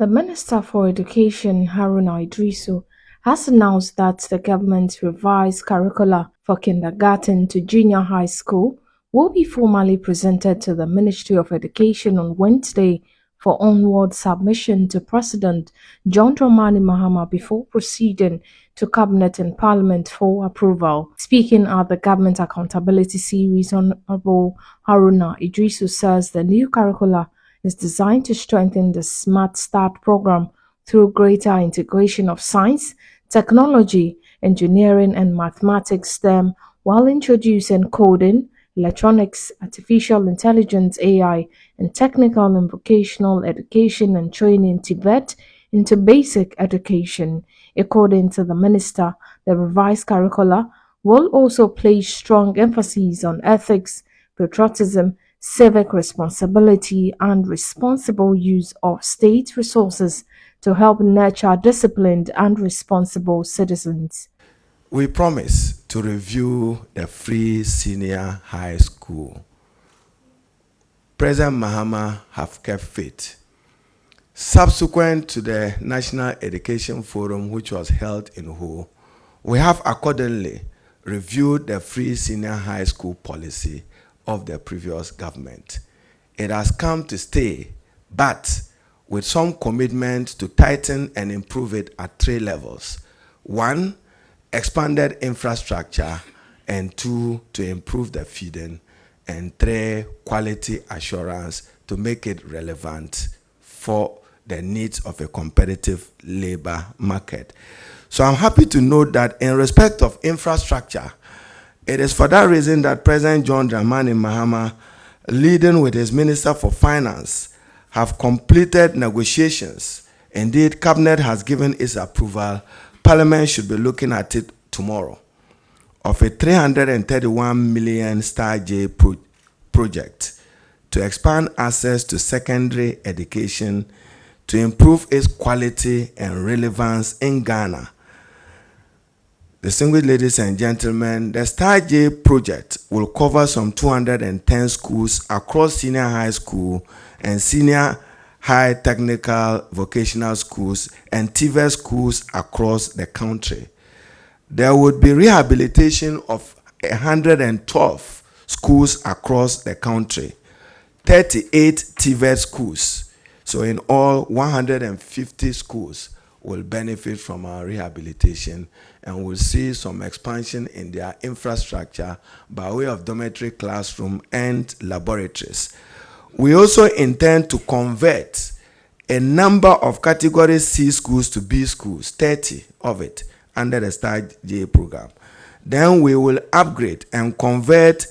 The Minister for Education, Haruna Iddrisu, has announced that the government's revised curricula for kindergarten to junior high school will be formally presented to the Ministry of Education on Wednesday for onward submission to President John Dramani Mahama before proceeding to Cabinet and Parliament for approval. Speaking at the Government Accountability Series, Honorable Haruna Iddrisu says the new curricula is designed to strengthen the Smart Start program through greater integration of science, technology, engineering, and mathematics STEM while introducing coding, electronics, artificial intelligence (AI), and technical and vocational education and training (TVET) into basic education. According to the minister, the revised curricula will also place strong emphasis on ethics, patriotism, civic responsibility, and responsible use of state resources to help nurture disciplined and responsible citizens. We promise to review the free senior high school. President Mahama have kept faith. Subsequent to the National Education Forum, which was held in Ho, we have accordingly reviewed the free senior high school policy of the previous government. It has come to stay, but with some commitment to tighten and improve it at 3 levels. 1, expanded infrastructure, and 2, to improve the feeding, and 3, quality assurance to make it relevant for the needs of a competitive labor market. So I'm happy to note that in respect of infrastructure, it is for that reason that President John Dramani Mahama, leading with his Minister for Finance, have completed negotiations. Indeed, Cabinet has given its approval. Parliament should be looking at it tomorrow, of a 331 million Star J project to expand access to secondary education, to improve its quality and relevance in Ghana. Distinguished ladies and gentlemen, the Star J project will cover some 210 schools across senior high school and senior high technical vocational schools and TVET schools across the country. There would be rehabilitation of 112 schools across the country, 38 TVET schools. So in all, 150 schools will benefit from our rehabilitation, and will see some expansion in their infrastructure by way of dormitory classroom and laboratories. We also intend to convert a number of Category C schools to B schools, 30 of it, under the Star J program. Then we will upgrade and convert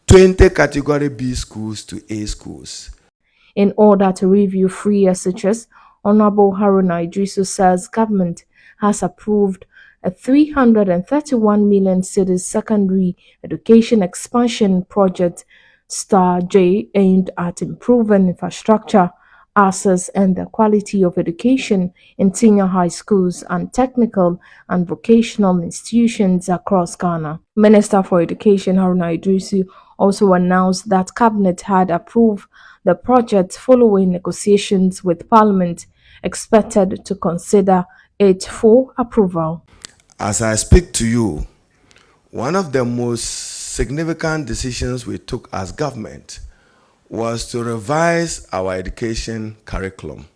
20 Category B schools to A schools. In order to review free SHS, Honorable Haruna Iddrisu says government has approved a 331 million cedis secondary education expansion project Star J aimed at improving infrastructure, access, and the quality of education in senior high schools and technical and vocational institutions across Ghana. Minister for Education Haruna Iddrisu also announced that Cabinet had approved the project following negotiations with Parliament, expected to consider it for approval. As I speak to you, one of the most significant decisions we took as government was to revise our education curriculum.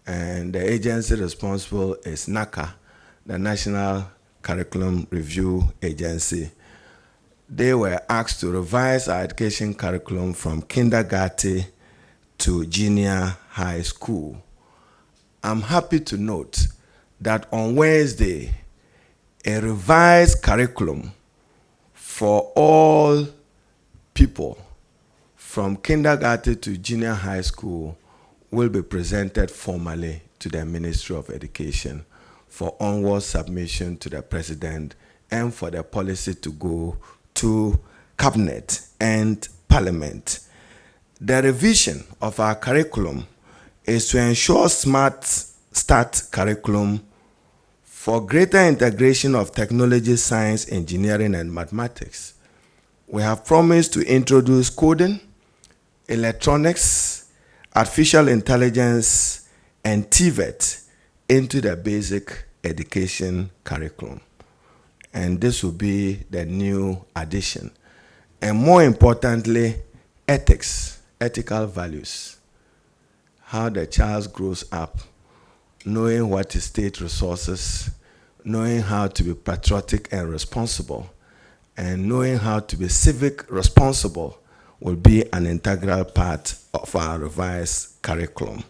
And the agency responsible is NACA, the National Curriculum Review Agency. They were asked to revise our education curriculum from kindergarten to junior high school. I'm happy to note that on Wednesday, a revised curriculum for all people from kindergarten to junior high school will be presented formally to the Ministry of Education for onward submission to the President and for the policy to go to Cabinet and Parliament. The revision of our curriculum is to ensure Smart Start curriculum for greater integration of technology, science, engineering, and mathematics. We have promised to introduce coding, electronics, artificial intelligence, and TVET into the basic education curriculum. And this will be the new addition. And more importantly, ethics, ethical values. How the child grows up, knowing what is state resources, knowing how to be patriotic and responsible, and knowing how to be civic responsible will be an integral part of our revised curriculum.